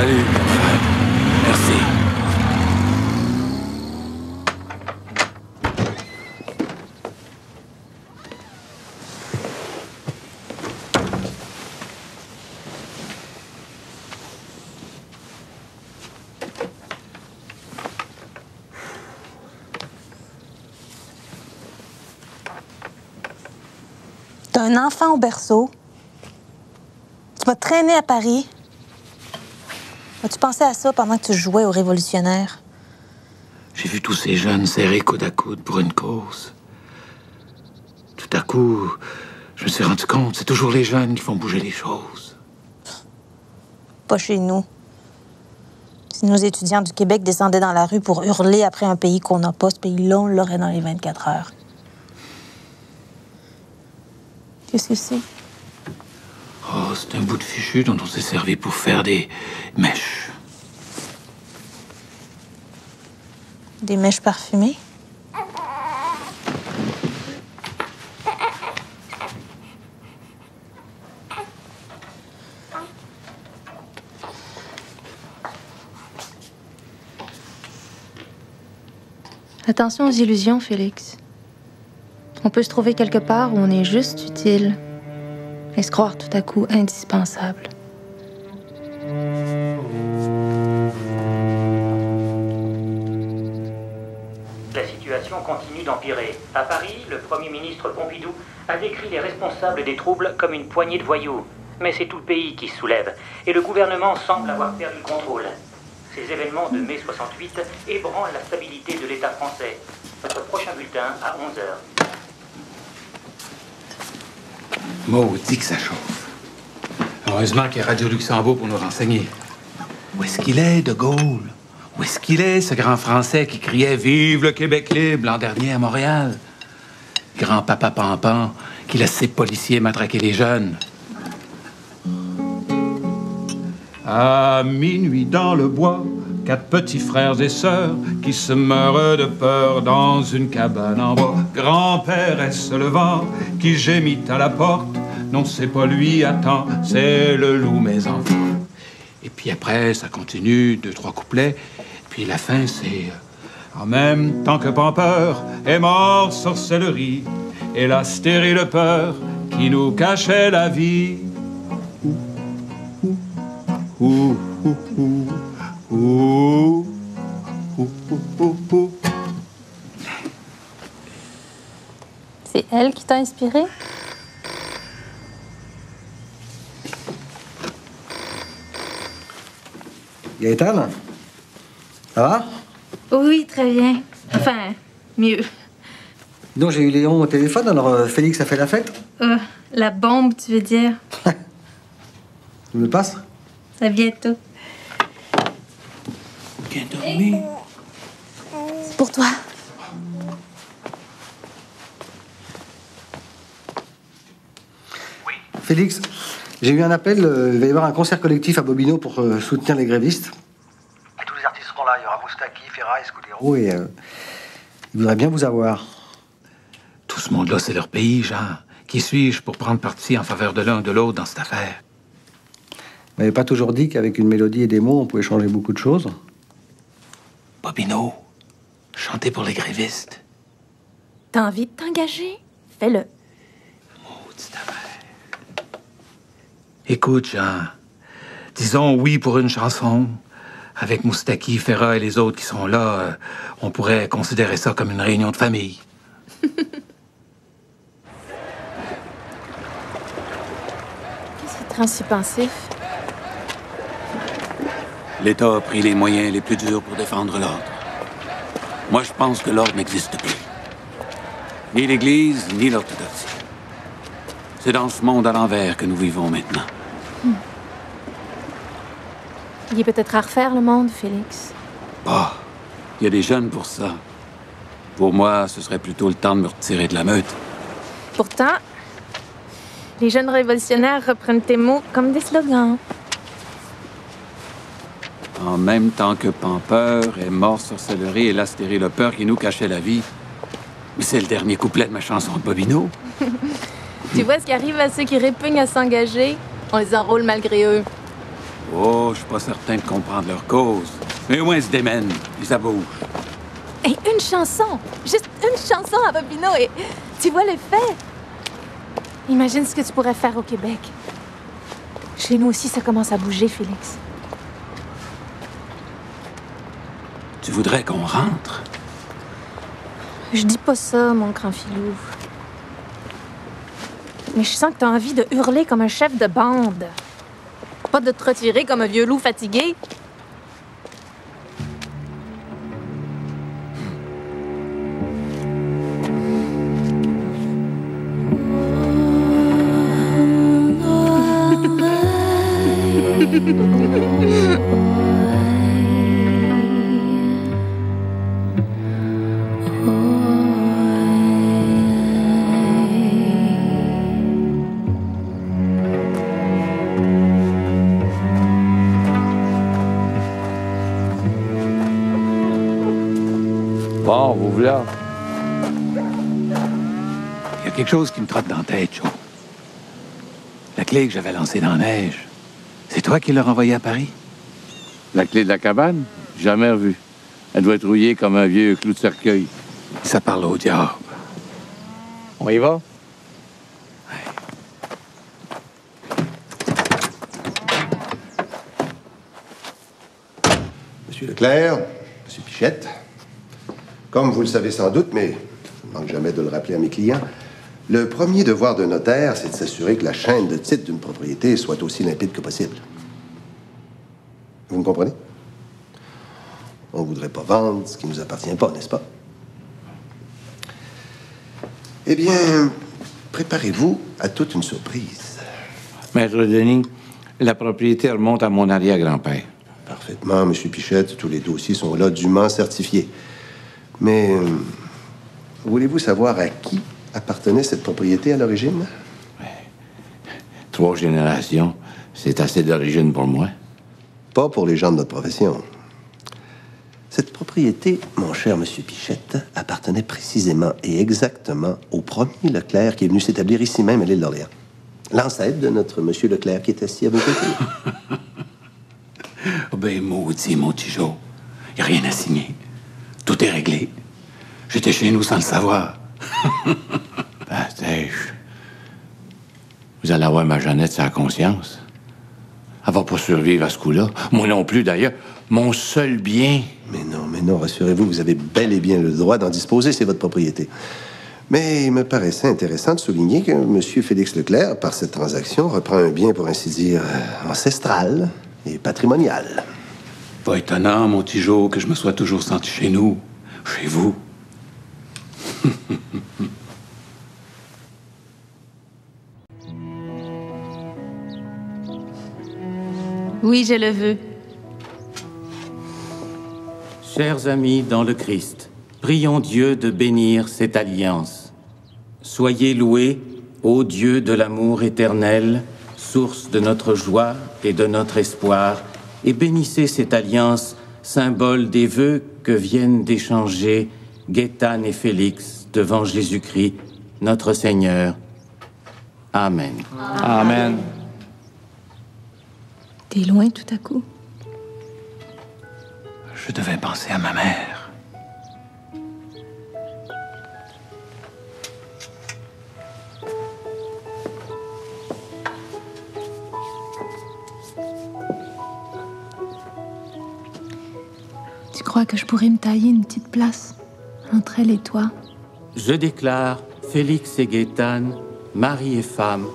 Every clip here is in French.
Salut, camarade. Merci. T'as un enfant au berceau. Tu m'as traîné à Paris. As-tu pensé à ça pendant que tu jouais aux révolutionnaires? J'ai vu tous ces jeunes serrés coude à coude pour une cause. Tout à coup, je me suis rendu compte, c'est toujours les jeunes qui font bouger les choses. Pas chez nous. Si nos étudiants du Québec descendaient dans la rue pour hurler après un pays qu'on n'a pas, ce pays-là, on l'aurait dans les 24 heures. Qu'est-ce que c'est? Oh, c'est un bout de fichu dont on s'est servi pour faire des mèches. Des mèches parfumées? Attention aux illusions, Félix. On peut se trouver quelque part où on est juste utile et se croire tout à coup indispensable. La situation continue d'empirer. À Paris, le Premier ministre Pompidou a décrit les responsables des troubles comme une poignée de voyous. Mais c'est tout le pays qui se soulève, et le gouvernement semble avoir perdu le contrôle. Ces événements de mai 68 ébranlent la stabilité de l'État français. Notre prochain bulletin à 11h. Maudit que ça chauffe. Heureusement qu'il y a Radio Luxembourg pour nous renseigner. Où est-ce qu'il est, De Gaulle? Où est-ce qu'il est, ce grand Français qui criait « Vive le Québec libre » l'an dernier à Montréal? Grand-papa Pampan qui laisse ses policiers matraquer les jeunes. À minuit dans le bois, 4 petits frères et sœurs qui se meurent de peur dans une cabane en bois. Grand-père est se levant, qui gémit à la porte. Non, c'est pas lui, attends, c'est le loup, mes enfants. Et puis après, ça continue, 2-3 couplets. Puis la fin, c'est... En même temps que Pampeur est mort, sorcellerie, et la stérile peur qui nous cachait la vie. Ouh, ouh, ouh, ouh, ouh, ouh, ouh. C'est elle qui t'a inspiré? Gaëtane? Ça va? Oui, très bien. Enfin, mieux. Donc j'ai eu Léon au téléphone, alors Félix a fait la fête? La bombe, tu veux dire? Tu me le passes? À bientôt. Bien dormi. C'est pour toi. Félix, j'ai eu un appel, il va y avoir un concert collectif à Bobino pour soutenir les grévistes. Et tous les artistes seront là, il y aura Moustaki, Ferra, Escudero et ils voudraient bien vous avoir. Tout ce monde-là, c'est leur pays, Jean. Qui suis-je pour prendre parti en faveur de l'un ou de l'autre dans cette affaire? Vous m'avez pas toujours dit qu'avec une mélodie et des mots, on pouvait changer beaucoup de choses? Bobino, chanter pour les grévistes. T'as envie de t'engager? Fais-le. Maudite affaire. Écoute, Jean, disons oui pour une chanson. Avec Moustaki, Ferra et les autres qui sont là, on pourrait considérer ça comme une réunion de famille. Qu'est-ce qui te rend si pensif? L'État a pris les moyens les plus durs pour défendre l'ordre. Moi, je pense que l'ordre n'existe plus. Ni l'Église, ni l'orthodoxie. C'est dans ce monde à l'envers que nous vivons maintenant. Il est peut-être à refaire le monde, Félix. Ah, il y a des jeunes pour ça. Pour moi, ce serait plutôt le temps de me retirer de la meute. Pourtant, les jeunes révolutionnaires reprennent tes mots comme des slogans. En même temps que Pampeur est mort sorcellerie et la stérile peur qui nous cachait la vie. Mais c'est le dernier couplet de ma chanson de Bobino. Tu vois ce qui arrive à ceux qui répugnent à s'engager? On les enrôle malgré eux. Oh, je suis pas certain de comprendre leur cause. Mais au moins, ils se démènent. Ils ça bouge. Et une chanson! Juste une chanson à Bobino et tu vois l'effet! Imagine ce que tu pourrais faire au Québec. Chez nous aussi, ça commence à bouger, Félix. Tu voudrais qu'on rentre? Je dis pas ça, mon grand filou. Mais je sens que t'as envie de hurler comme un chef de bande. Pas de te retirer comme un vieux loup fatigué. Bon, vous voilà. Il y a quelque chose qui me trotte dans la tête, Joe. La clé que j'avais lancée dans la neige, c'est toi qui l'as renvoyée à Paris? La clé de la cabane? Jamais revue. Elle doit être rouillée comme un vieux clou de cercueil. Ça parle au diable. On y va? Monsieur Leclerc, Monsieur Pichette, comme vous le savez sans doute, mais je ne manque jamais de le rappeler à mes clients, le premier devoir d'un notaire, c'est de s'assurer que la chaîne de titre d'une propriété soit aussi limpide que possible. Vous me comprenez? On ne voudrait pas vendre ce qui ne nous appartient pas, n'est-ce pas? Eh bien, préparez-vous à toute une surprise. Maître Denis, la propriété remonte à mon arrière-grand-père. Parfaitement, Monsieur Pichette. Tous les dossiers sont là, dûment certifiés. Mais voulez-vous savoir à qui appartenait cette propriété à l'origine? 3 générations, c'est assez d'origine pour moi. Pas pour les gens de notre profession. Cette propriété, mon cher Monsieur Pichette, appartenait précisément et exactement au premier Leclerc qui est venu s'établir ici même à l'île d'Orléans. L'ancêtre de notre Monsieur Leclerc qui est assis à vos côtés. Oh ben, maudit, mon petit Joe. Il n'y a rien à signer. Tout est réglé. J'étais chez nous sans le savoir. Bastèche. Vous allez avoir ma Jeannette sur la conscience. Elle va pas survivre à ce coup-là. Moi non plus, d'ailleurs. Mon seul bien. Mais non, rassurez-vous, vous avez bel et bien le droit d'en disposer, c'est votre propriété. Mais il me paraissait intéressant de souligner que M. Félix Leclerc, par cette transaction, reprend un bien, pour ainsi dire, ancestral et patrimonial. Pas étonnant, mon petit Joe, que je me sois toujours senti chez nous, chez vous. Oui, je le veux. Chers amis dans le Christ, prions Dieu de bénir cette alliance. Soyez loués, ô Dieu de l'amour éternel, source de notre joie et de notre espoir, et bénissez cette alliance, symbole des vœux que viennent d'échanger Gaétane et Félix devant Jésus-Christ, notre Seigneur. Amen. Amen. T'es loin tout à coup. Je devais penser à ma mère. Tu crois que je pourrais me tailler une petite place entre elle et toi? Je déclare Félix et Gaétane, mari et femme,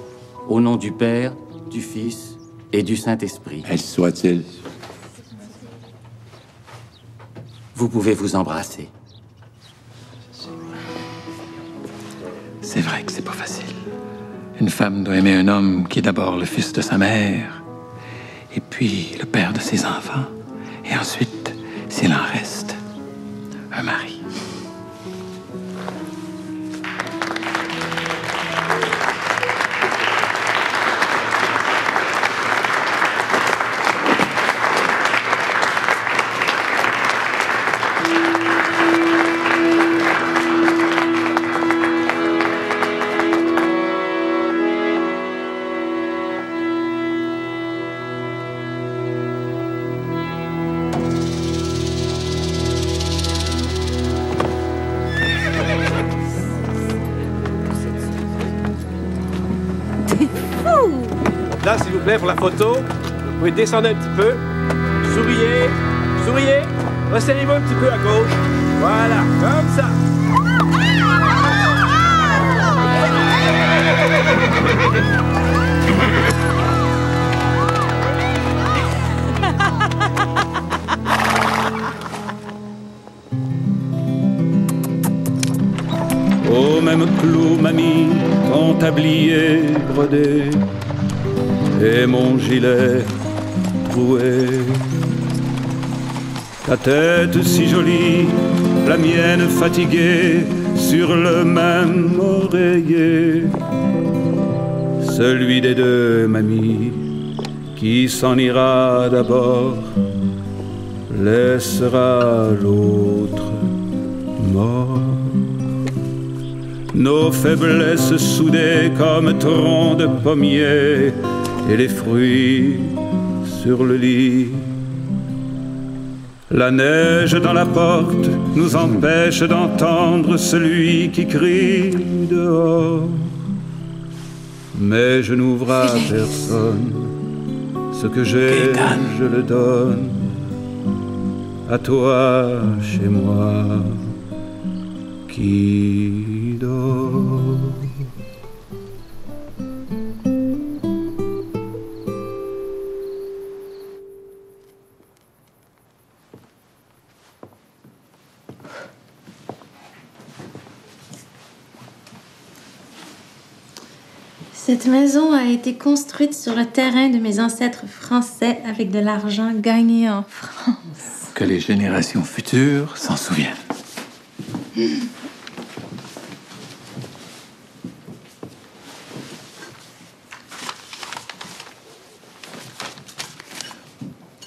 au nom du Père, du Fils et du Saint-Esprit. Ainsi soit-il. Vous pouvez vous embrasser. C'est vrai que c'est pas facile. Une femme doit aimer un homme qui est d'abord le fils de sa mère, et puis le père de ses enfants, et ensuite, s'il en reste, un mari. Là, s'il vous plaît, pour la photo. Vous pouvez descendre un petit peu. Souriez. Souriez. Resserrez-vous un petit peu à gauche. Voilà, comme ça. Au même clou, mamie, ton tablier brodé et mon gilet troué. Ta tête si jolie, la mienne fatiguée, sur le même oreiller. Celui des deux, mamie, qui s'en ira d'abord, laissera l'autre mort. Nos faiblesses soudées comme troncs de pommier et les fruits sur le lit. La neige dans la porte nous empêche d'entendre celui qui crie dehors. Mais je n'ouvre à personne. Ce que j'ai, je le donne à toi, chez moi, qui dort. Cette maison a été construite sur le terrain de mes ancêtres français avec de l'argent gagné en France. Que les générations futures s'en souviennent.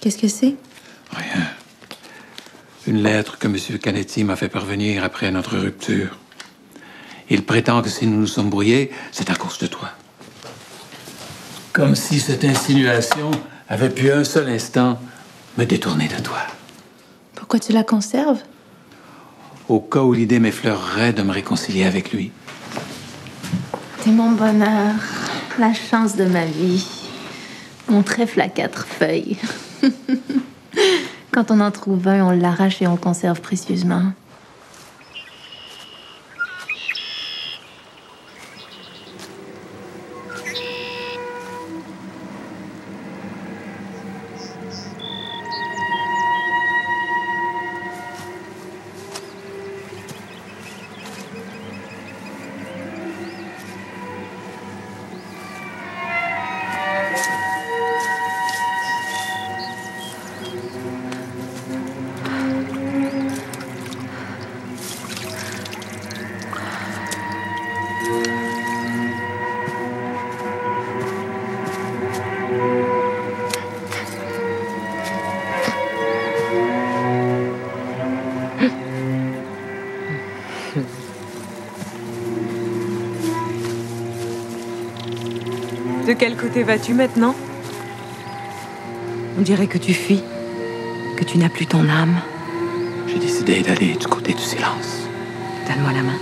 Qu'est-ce que c'est? Rien. Une lettre que M. Canetti m'a fait parvenir après notre rupture. Il prétend que si nous nous sommes brouillés, c'est à cause de toi. Comme si cette insinuation avait pu un seul instant me détourner de toi. Pourquoi tu la conserves? Au cas où l'idée m'effleurerait de me réconcilier avec lui. T'es mon bonheur, la chance de ma vie, mon trèfle à 4 feuilles. Quand on en trouve un, on l'arrache et on le conserve précieusement. De quel côté vas-tu maintenant? On dirait que tu fuis, que tu n'as plus ton âme. J'ai décidé d'aller du côté du silence. Donne-moi la main.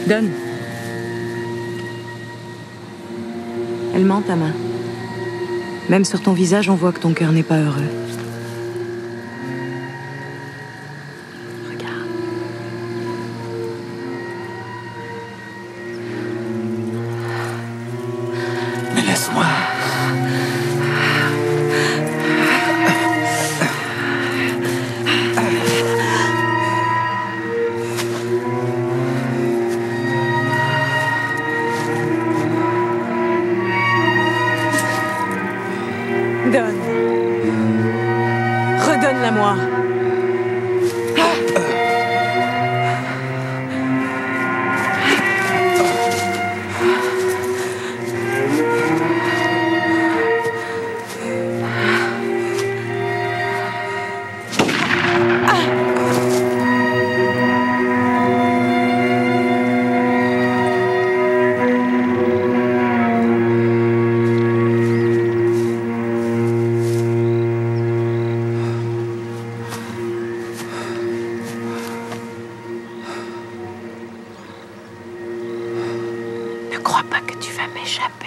Donne. Elle ment, ta main. Même sur ton visage, on voit que ton cœur n'est pas heureux. Laisse-moi. Donne. Redonne-la-moi. Ne crois pas que tu vas m'échapper.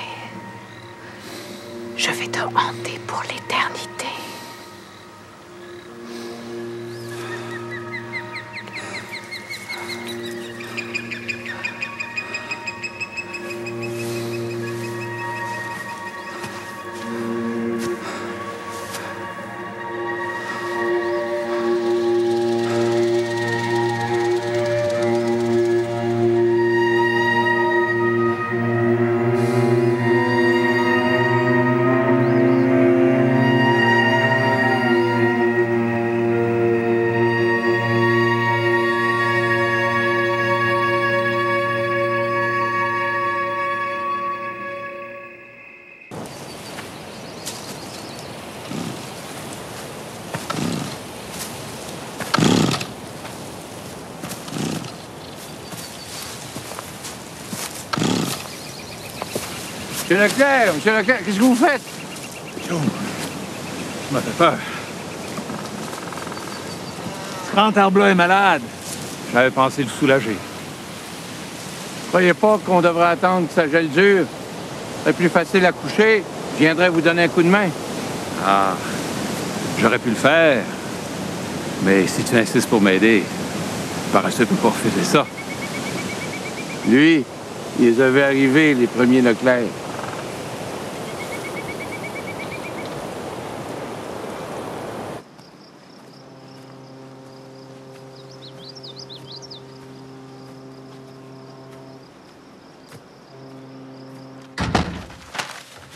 Je vais te hanter pour l'éternité. Monsieur Leclerc, qu'est-ce que vous faites? Oh, ça m'a fait peur. Quand Arbla est malade, j'avais pensé le soulager. Croyez pas qu'on devrait attendre que ça gèle dur? C'est plus facile à coucher. Je viendrai vous donner un coup de main. Ah, j'aurais pu le faire. Mais si tu insistes pour m'aider, paresseux peut pas refuser ça. Lui, il les avait arrivés, les premiers Leclerc.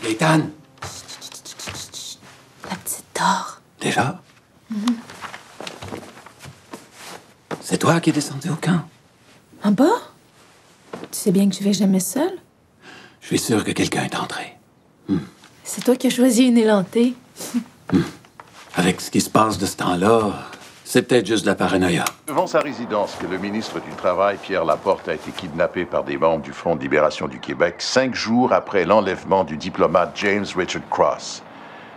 Gaétane! La petite dort. Déjà? C'est toi qui es descendu au camp? En bas? Tu sais bien que je vais jamais seule. Je suis sûr que quelqu'un est entré. C'est toi qui as choisi une élantée. Avec ce qui se passe de ce temps-là, c'est peut-être juste de la paranoïa. Devant sa résidence, que le ministre du Travail, Pierre Laporte, a été kidnappé par des membres du Front de libération du Québec 5 jours après l'enlèvement du diplomate James Richard Cross.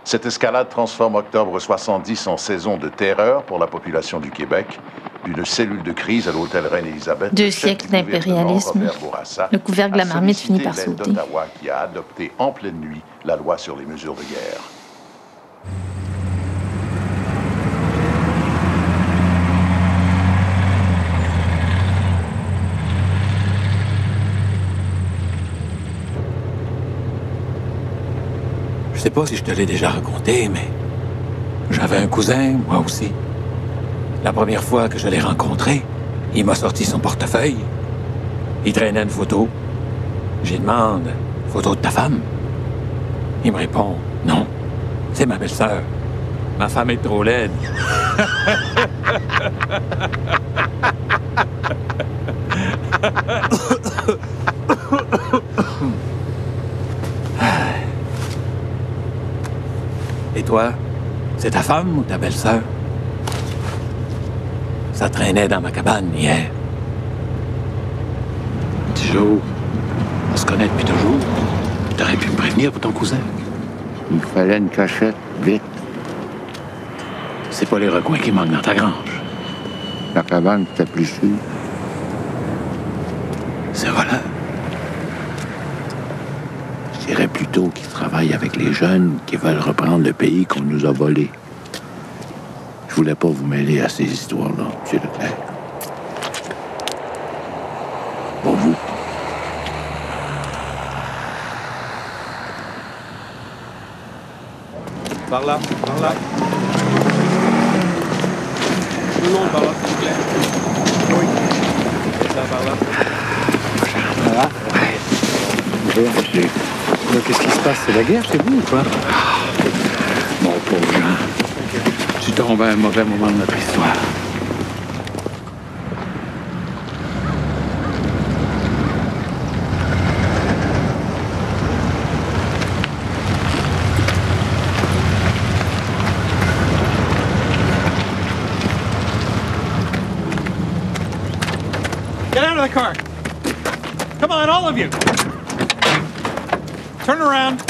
Cette escalade transforme octobre 70 en saison de terreur pour la population du Québec. D'une cellule de crise à l'hôtel Reine-Élisabeth. 2 siècles d'impérialisme. Le couvercle de la marmite finit par sauter. D'Ottawa qui a adopté en pleine nuit la loi sur les mesures de guerre. Je sais pas si je te l'ai déjà raconté, mais j'avais un cousin, moi aussi. La première fois que je l'ai rencontré, il m'a sorti son portefeuille. Il traînait une photo. J'y demande, photo de ta femme? Il me répond, non, c'est ma belle-sœur. Ma femme est trop laide. Et toi, c'est ta femme ou ta belle-sœur? Ça traînait dans ma cabane hier. Petit Joe, on se connaît depuis toujours. T'aurais pu me prévenir pour ton cousin. Il fallait une cachette, vite. C'est pas les recoins qui manquent dans ta grange. La cabane, c'était plus sûr. C'est voilà. Je dirais plutôt qu'ils travaillent avec les jeunes qui veulent reprendre le pays qu'on nous a volé. Je voulais pas vous mêler à ces histoires-là, M. Leclerc. Pour vous. Par là, par là. Tout le monde par là, s'il vous plaît. Oui. Ça, par là. Voilà. Qu'est-ce qui se passe? C'est la guerre chez vous ou quoi? Mon pauvre Jean, tu tombes à un mauvais moment de notre histoire. Get out of the car! Come on, all of you! Turn around!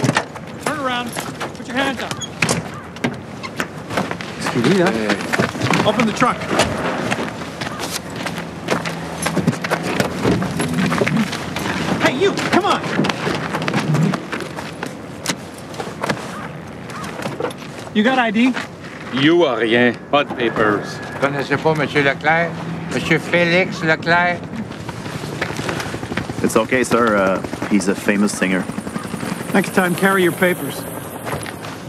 Turn around! Put your hands up! Qu'est-ce qu'il dit, là? Open the trunk! Hey, you! Come on! You got ID? You a rien. Pas de papers. Vous connaissez pas M. Leclerc? M. Félix Leclerc? It's okay, sir. He's a famous singer. Next time, carry your papers.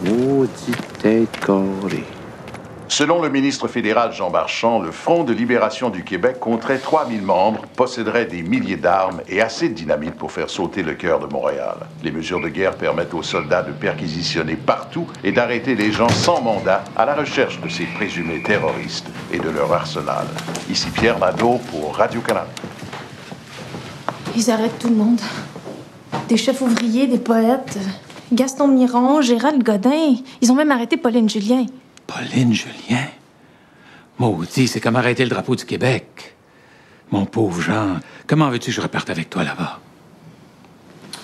Maudite tête carrée. Selon le ministre fédéral Jean Marchand, le Front de libération du Québec compterait 3000 membres, posséderait des milliers d'armes et assez de dynamite pour faire sauter le cœur de Montréal. Les mesures de guerre permettent aux soldats de perquisitionner partout et d'arrêter les gens sans mandat à la recherche de ces présumés terroristes et de leur arsenal. Ici Pierre Nadeau pour Radio-Canada. Ils arrêtent tout le monde. Des chefs ouvriers, des poètes. Gaston Miron, Gérald Godin. Ils ont même arrêté Pauline Julien. Pauline Julien? Maudit, c'est comme arrêter le drapeau du Québec. Mon pauvre Jean, comment veux-tu que je reparte avec toi là-bas?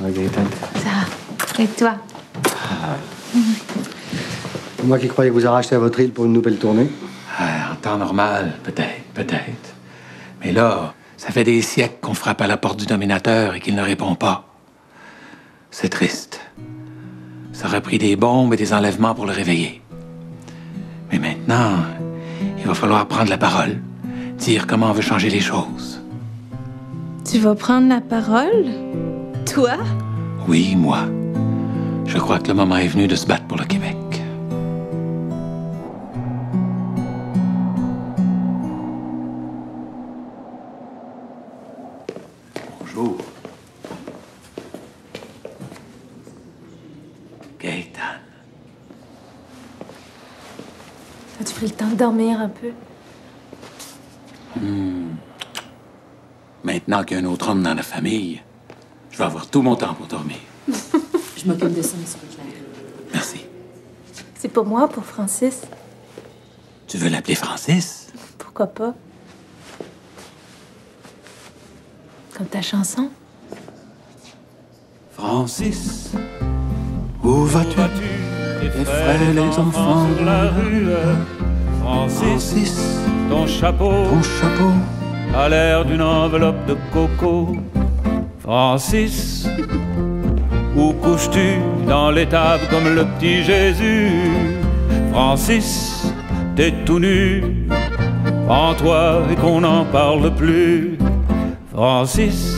Ouais, Gaëtan. Ça, et toi? Moi qui croyais vous arracher à votre île pour une nouvelle tournée. En temps normal, peut-être. Mais là, ça fait des siècles qu'on frappe à la porte du dominateur et qu'il ne répond pas. C'est triste. Ça aurait pris des bombes et des enlèvements pour le réveiller. Mais maintenant, il va falloir prendre la parole, dire comment on veut changer les choses. Tu vas prendre la parole? Toi? Oui, moi. Je crois que le moment est venu de se battre pour le Québec. Bonjour. Gaëtan. As-tu pris le temps de dormir un peu? Maintenant qu'il y a un autre homme dans la famille, je vais avoir tout mon temps pour dormir. Je m'occupe de ça, M. Leclerc. Merci. C'est pour moi ou pour Francis? Tu veux l'appeler Francis? Pourquoi pas? Comme ta chanson? Francis, où vas-tu? Effraie les enfants de la rue. Francis, ton chapeau a l'air d'une enveloppe de coco. Francis, où couches-tu dans l'étable comme le petit Jésus? Francis, t'es tout nu, prends-toi et qu'on n'en parle plus. Francis,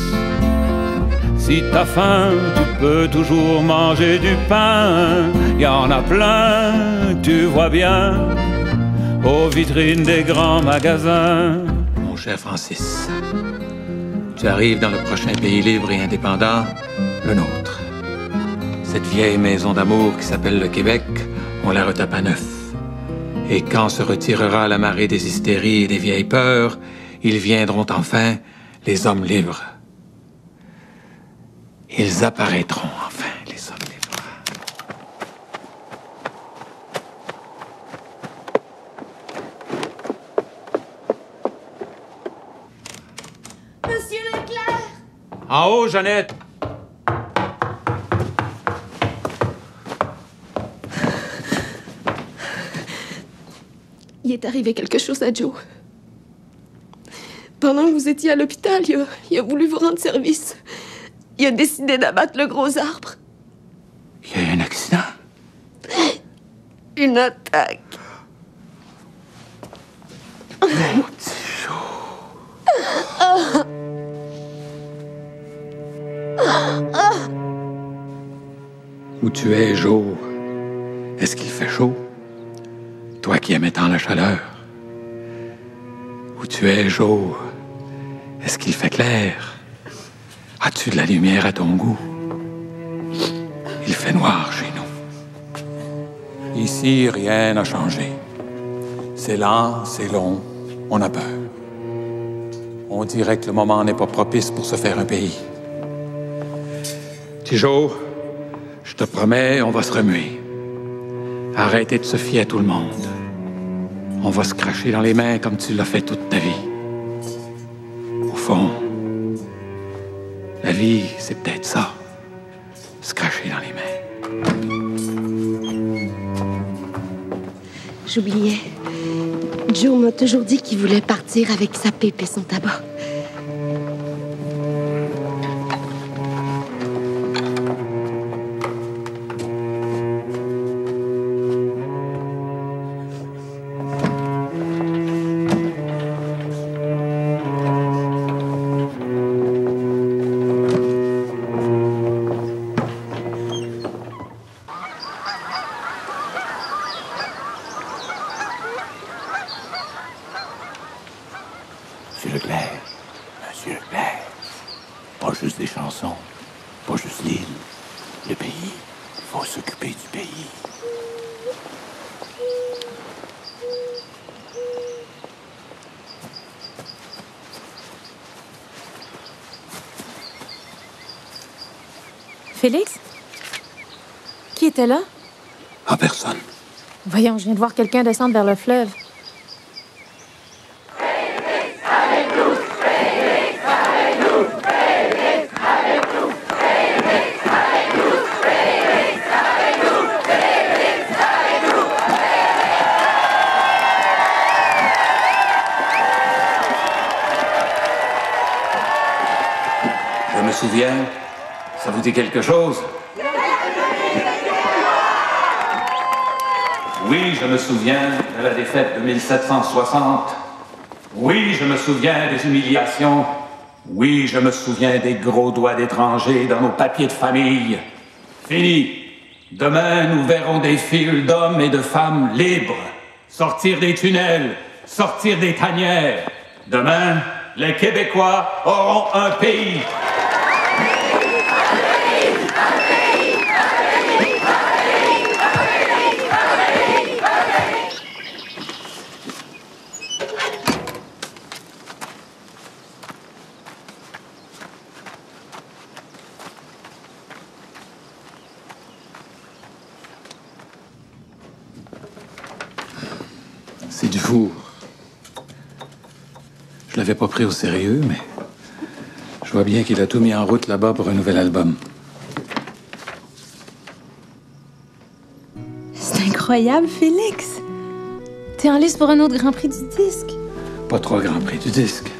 si t'as faim, tu peux toujours manger du pain. Y en a plein, tu vois bien, aux vitrines des grands magasins. Mon cher Francis, tu arrives dans le prochain pays libre et indépendant, le nôtre. Cette vieille maison d'amour qui s'appelle le Québec, on la retape à neuf. Et quand se retirera la marée des hystéries et des vieilles peurs, ils viendront enfin, les hommes libres. Ils apparaîtront enfin, les hommes libres. Monsieur Leclerc! En haut, Jeannette! Il est arrivé quelque chose à Joe. Pendant que vous étiez à l'hôpital, il a voulu vous rendre service. Il a décidé d'abattre le gros arbre. Il y a eu un accident? Une attaque. Où tu es, Joe? Est-ce qu'il fait chaud? Toi qui aimais tant la chaleur. Où tu es, Joe? Est-ce qu'il fait clair? As-tu de la lumière à ton goût? Il fait noir chez nous. Ici, rien n'a changé. C'est lent, c'est long, on a peur. On dirait que le moment n'est pas propice pour se faire un pays. Petit Joe, je te promets, on va se remuer. Arrêtez de se fier à tout le monde. On va se cracher dans les mains comme tu l'as fait toute ta vie. Au fond, la vie, c'est peut-être ça. Se cracher dans les mains. J'oubliais. Joe m'a toujours dit qu'il voulait partir avec sa pipe et son tabac. juste des chansons, pas juste l'île, le pays. Il faut s'occuper du pays. Félix? Qui était là? Ah, personne. Voyons, je viens de voir quelqu'un descendre vers le fleuve. Je me souviens, ça vous dit quelque chose? Oui, je me souviens de la défaite de 1760. Oui, je me souviens des humiliations. Oui, je me souviens des gros doigts d'étrangers dans nos papiers de famille. Fini. Demain, nous verrons des files d'hommes et de femmes libres sortir des tunnels, sortir des tanières. Demain, les Québécois auront un pays. C'est du four. Je l'avais pas pris au sérieux, mais je vois bien qu'il a tout mis en route là-bas pour un nouvel album. C'est incroyable, Félix. T'es en lice pour un autre Grand Prix du disque. Pas trois Grands Prix du disque.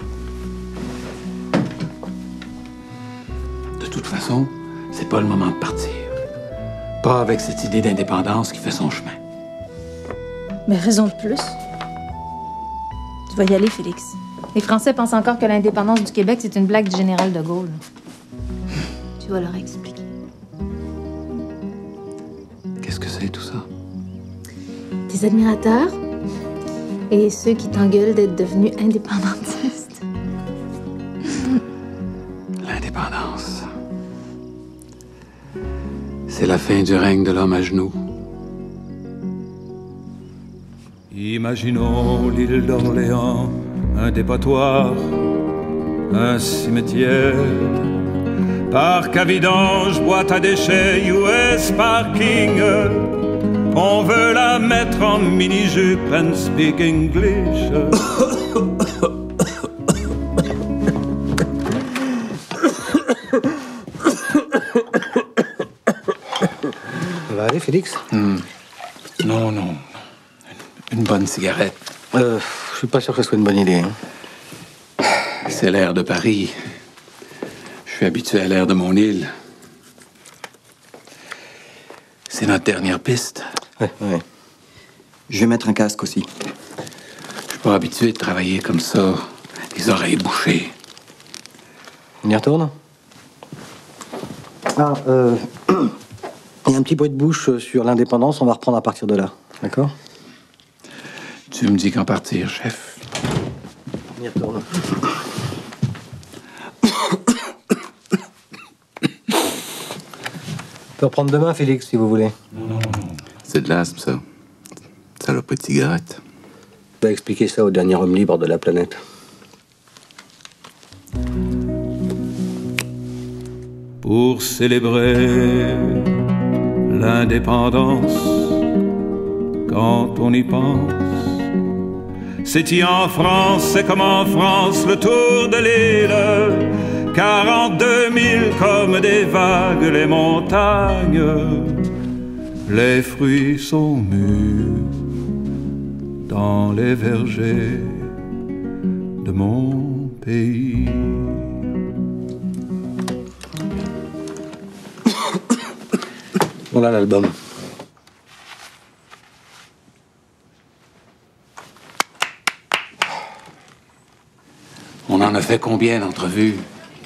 De toute façon, c'est pas le moment de partir. Pas avec cette idée d'indépendance qui fait son chemin. Mais raison de plus. Tu vas y aller, Félix. Les Français pensent encore que l'indépendance du Québec, c'est une blague du général de Gaulle. Tu vas leur expliquer. Qu'est-ce que c'est, tout ça? Tes admirateurs et ceux qui t'engueulent d'être devenu indépendantiste. L'indépendance. C'est la fin du règne de l'homme à genoux. Imaginons l'île d'Orléans, un dépotoir, un cimetière, parc à vidange, boîte à déchets, US parking. On veut la mettre en mini-jupe and speak English. Ça va aller, Félix? Non, non. Une bonne cigarette. Je suis pas sûr que ce soit une bonne idée. C'est l'air de Paris. Je suis habitué à l'air de mon île. C'est notre dernière piste. Ouais. Je vais mettre un casque aussi. Je suis pas habitué de travailler comme ça, les oreilles bouchées. On y retourne? Ah, il y a un petit bruit de bouche sur l'indépendance. On va reprendre à partir de là. D'accord? Tu me dis qu'en partir, chef. On y retourne. On peut reprendre demain, Félix, si vous voulez. Non. C'est de l'asthme, ça. Ça n'a pas de cigarette. On va expliquer ça au dernier homme libre de la planète. Pour célébrer l'indépendance, quand on y pense, c'est-y en France, c'est comme en France, le tour de l'île. 42 000 comme des vagues, les montagnes, les fruits sont mûrs dans les vergers de mon pays. Voilà l'album. On en a fait combien d'entrevues?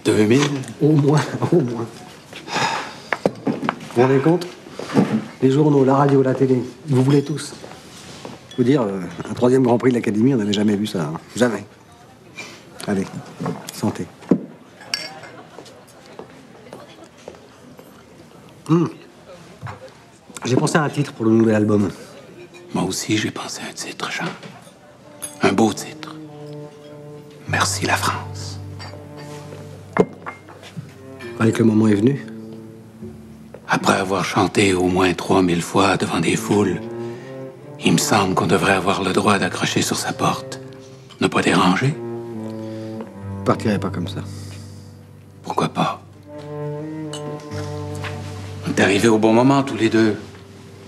2000? Au moins. Vous vous rendez compte? Les journaux, la radio, la télé, vous voulez tous. Je veux dire, un troisième Grand Prix de l'Académie, on n'avait jamais vu ça. Hein. Jamais. Allez, santé. J'ai pensé à un titre pour le nouvel album. Moi aussi, j'ai pensé à un titre, Jean. Un beau titre. Merci la France. Fallait que le moment est venu. Après avoir chanté au moins 3000 fois devant des foules, il me semble qu'on devrait avoir le droit d'accrocher sur sa porte. Ne pas déranger. Je partirai pas comme ça. Pourquoi pas? On est arrivés au bon moment, tous les deux.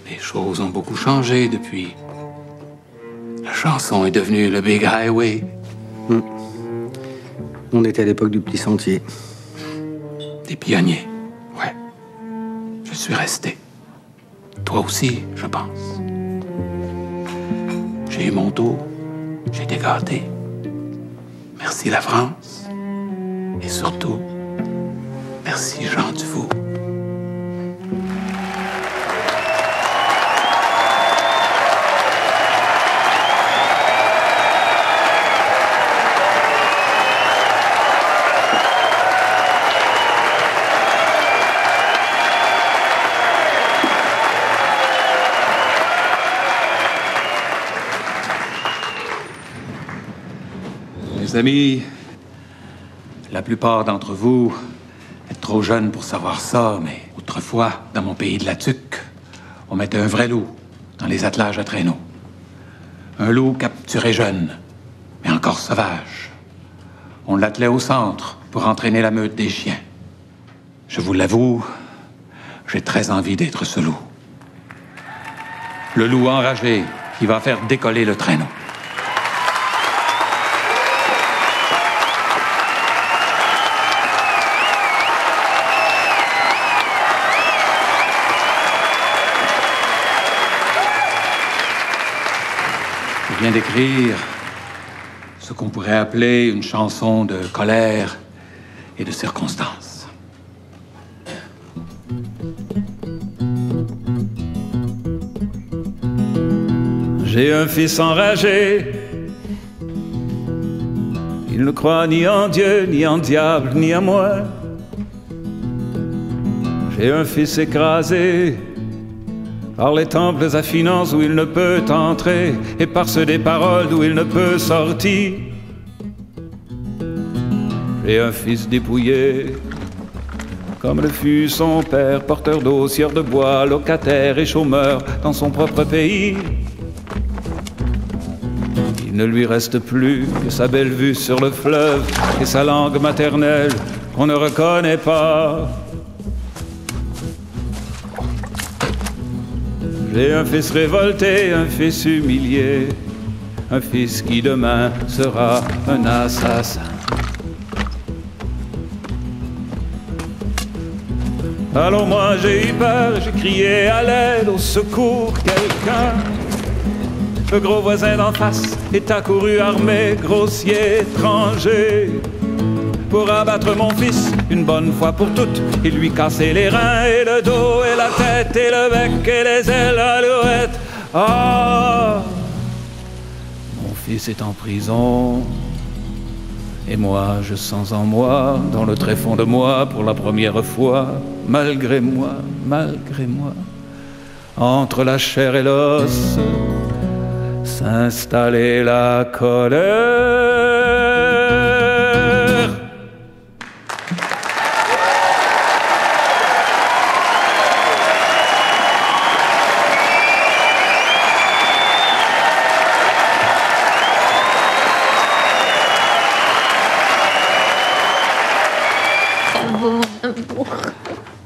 Les choses ont beaucoup changé depuis. La chanson est devenue le Big Highway. On était à l'époque du Petit Sentier. Des pionniers, ouais. Je suis resté. Toi aussi, je pense. J'ai eu mon tour. J'ai été gâté. Merci la France. Et surtout, merci Jean Dufault. Mes amis, la plupart d'entre vous êtes trop jeunes pour savoir ça, mais autrefois, dans mon pays de la Tuque, on mettait un vrai loup dans les attelages à traîneau. Un loup capturé jeune, mais encore sauvage. On l'attelait au centre pour entraîner la meute des chiens. Je vous l'avoue, j'ai très envie d'être ce loup. Le loup enragé qui va faire décoller le traîneau. Je viens d'écrire ce qu'on pourrait appeler une chanson de colère et de circonstance. J'ai un fils enragé. Il ne croit ni en Dieu, ni en diable, ni en moi. J'ai un fils écrasé par les temples à finances où il ne peut entrer, et par ceux des paroles d'où il ne peut sortir. J'ai un fils dépouillé, comme le fut son père, porteur d'eau, sieur de bois, locataire et chômeur dans son propre pays. Il ne lui reste plus que sa belle vue sur le fleuve et sa langue maternelle qu'on ne reconnaît pas. J'ai un fils révolté, un fils humilié, un fils qui demain sera un assassin. Alors moi j'ai eu peur, j'ai crié à l'aide, au secours, quelqu'un. Le gros voisin d'en face est accouru armé, grossier, étranger, pour abattre mon fils une bonne fois pour toutes et lui casser les reins et le dos et la tête et le bec et les ailes alouettes. Ah, mon fils est en prison et moi je sens en moi, dans le tréfonds de moi pour la première fois, malgré moi, entre la chair et l'os, s'installer la colère.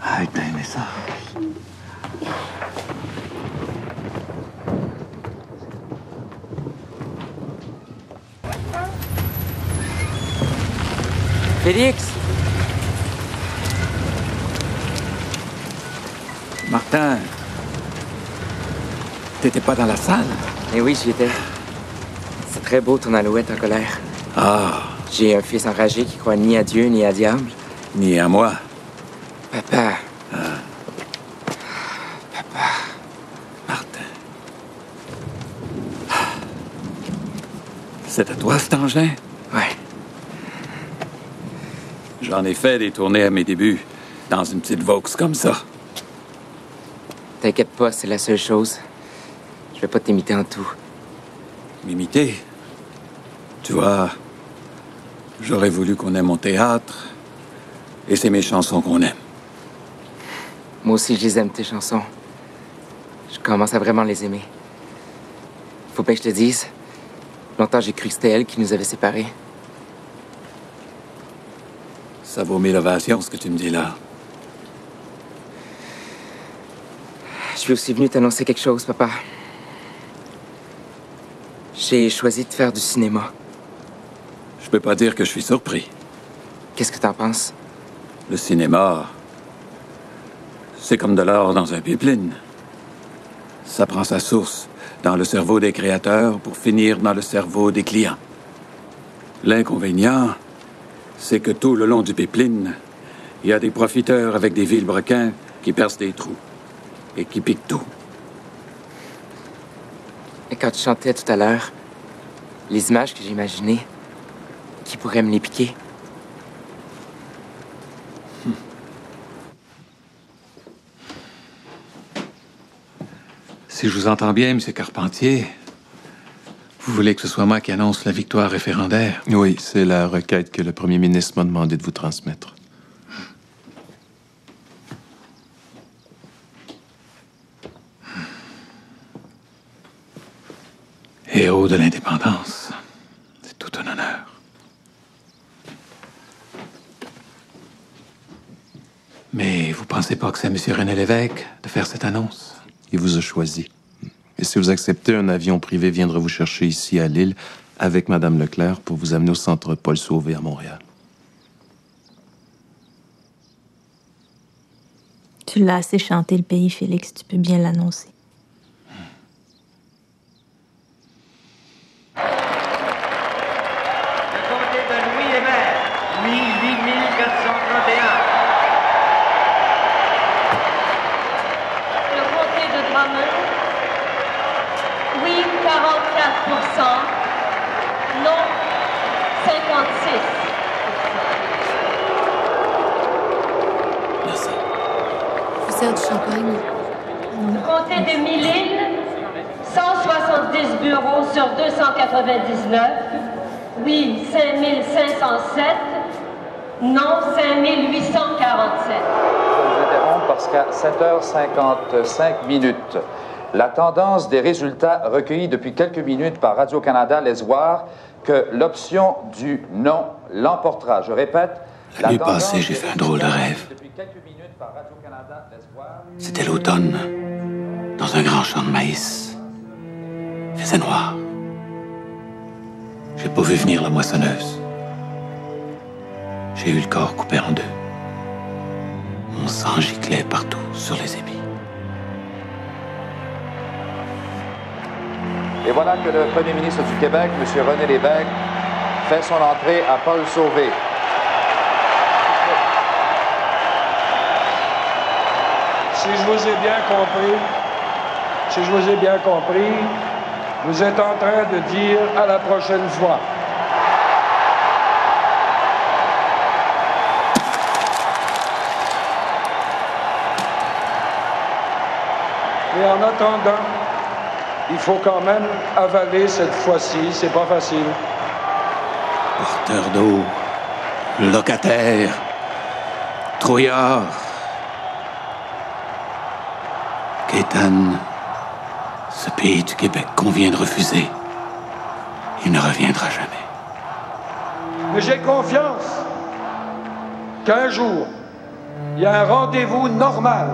Ah, t'as aimé ça? Félix! Martin, t'étais pas dans la salle? Eh oui, j'y étais. C'est très beau ton alouette en colère. Ah! J'ai un fils enragé qui croit ni à Dieu ni à diable. Ni à moi. Papa. Ah. Papa. Martin. C'est à toi cet engin? Ouais. J'en ai fait des tournées à mes débuts, dans une petite Vaux comme ça. T'inquiète pas, c'est la seule chose. Je vais pas t'imiter en tout. M'imiter? Tu vois, j'aurais voulu qu'on aime mon théâtre, et c'est mes chansons qu'on aime. Moi aussi, je les aime, tes chansons. Je commence à vraiment les aimer. Faut pas que je te dise. Longtemps, j'ai cru que c'était elle qui nous avait séparés. Ça vaut 1000 ovations, ce que tu me dis là. Je suis aussi venu t'annoncer quelque chose, papa. J'ai choisi de faire du cinéma. Je peux pas dire que je suis surpris. Qu'est-ce que t'en penses? Le cinéma, c'est comme de l'or dans un pipeline. Ça prend sa source dans le cerveau des créateurs pour finir dans le cerveau des clients. L'inconvénient, c'est que tout le long du pipeline, il y a des profiteurs avec des vilebrequins qui percent des trous et qui piquent tout. Et quand tu chantais tout à l'heure, les images que j'ai imaginées, qui pourraient me les piquer? Si je vous entends bien, M. Carpentier, vous voulez que ce soit moi qui annonce la victoire référendaire? Oui, c'est la requête que le premier ministre m'a demandé de vous transmettre. Héros de l'indépendance, c'est tout un honneur. Mais vous pensez pas que c'est M. René Lévesque de faire cette annonce? Il vous a choisi. Et si vous acceptez, un avion privé viendra vous chercher ici à Lille avec Mme Leclerc pour vous amener au centre Paul Sauvé à Montréal. Tu l'as assez chanté, le pays, Félix. Tu peux bien l'annoncer. Le comté de Louis-Hébert, oui, 8431. Le comté de Drummond, oui, 44%, non, 56%. Je vous sers du champagne. Le comté de Mille-Îles, 170 bureaux sur 299, oui, 5507, non, 5847. Je vous interromps parce qu'à 7h55, la tendance des résultats recueillis depuis quelques minutes par Radio-Canada laisse voir que l'option du non l'emportera. Je répète, La nuit passée, j'ai fait un drôle de rêve. C'était l'automne, dans un grand champ de maïs. Il faisait noir. J'ai pas vu venir la moissonneuse. J'ai eu le corps coupé en deux. Mon sang giclait partout sur les ébis. Et voilà que le premier ministre du Québec, M. René Lévesque, fait son entrée à Paul Sauvé. Si je vous ai bien compris, vous êtes en train de dire à la prochaine fois. Et en attendant, il faut quand même avaler cette fois-ci, c'est pas facile. Porteur d'eau, locataire, trouillard. Gaétane, ce pays du Québec qu'on vient de refuser, il ne reviendra jamais. Mais j'ai confiance qu'un jour, il y a un rendez-vous normal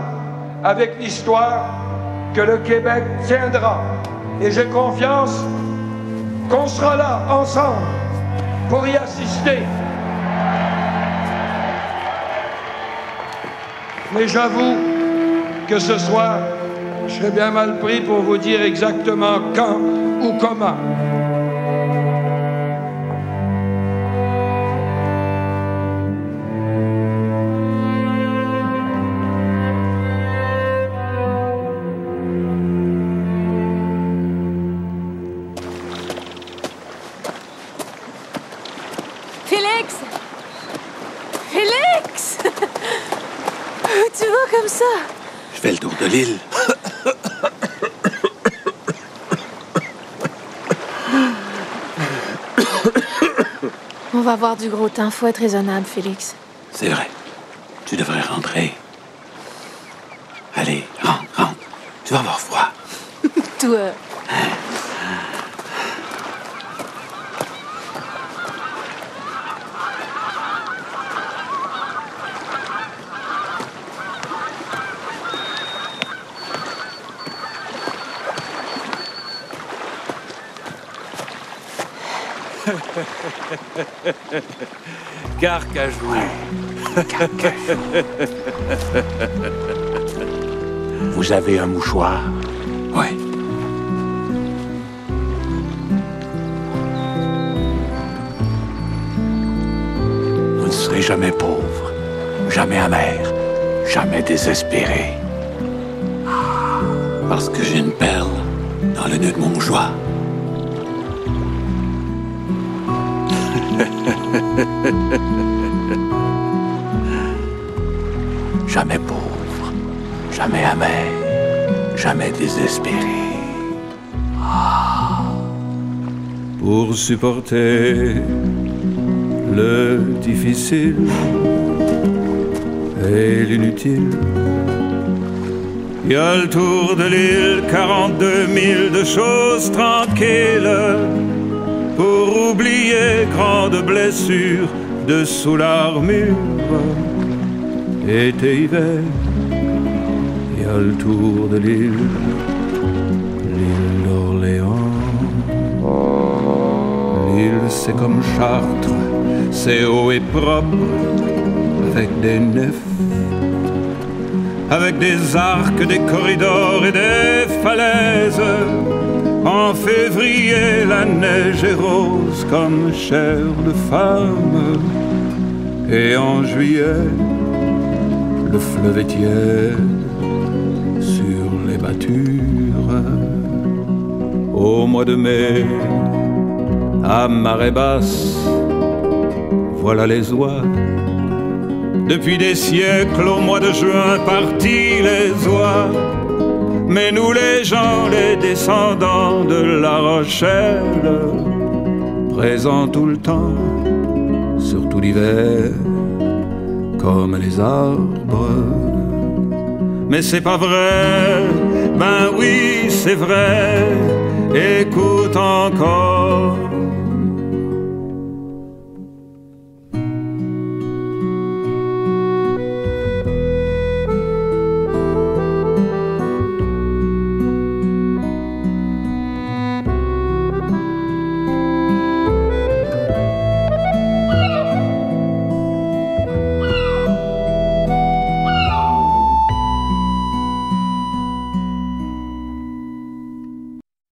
avec l'histoire que le Québec tiendra. Et j'ai confiance qu'on sera là, ensemble, pour y assister. Mais j'avoue que ce soir, je serais bien mal pris pour vous dire exactement quand ou comment. Félix! Félix! Tu vas comme ça? Je fais le tour de l'île. On va avoir du gros temps. Faut être raisonnable, Félix. C'est vrai. Tu devrais rentrer. Allez, rentre. Tu vas avoir froid. Toi. Carcajou. Vous avez un mouchoir? Oui. Vous ne serez jamais pauvre, jamais amer, jamais désespéré. Parce que j'ai une perle dans le nœud de mon joie. Jamais pauvre, jamais amer, jamais désespéré. Pour supporter le difficile et l'inutile, il y a le tour de l'île, 42 000 de choses tranquilles. Pour oublier grande blessure dessous l'armure. Été, hiver, il y a le tour de l'île d'Orléans. L'île, c'est comme Chartres, c'est haut et propre, avec des nefs, avec des arcs, des corridors et des falaises. En février, la neige est rose comme chair de femme. Et en juillet, le fleuve est tiède sur les battures. Au mois de mai, à marée basse, voilà les oies. Depuis des siècles, au mois de juin, partis les oies. Mais nous les gens, les descendants de La Rochelle, présents tout le temps, surtout l'hiver, comme les arbres. Mais c'est pas vrai, ben oui c'est vrai, écoute encore.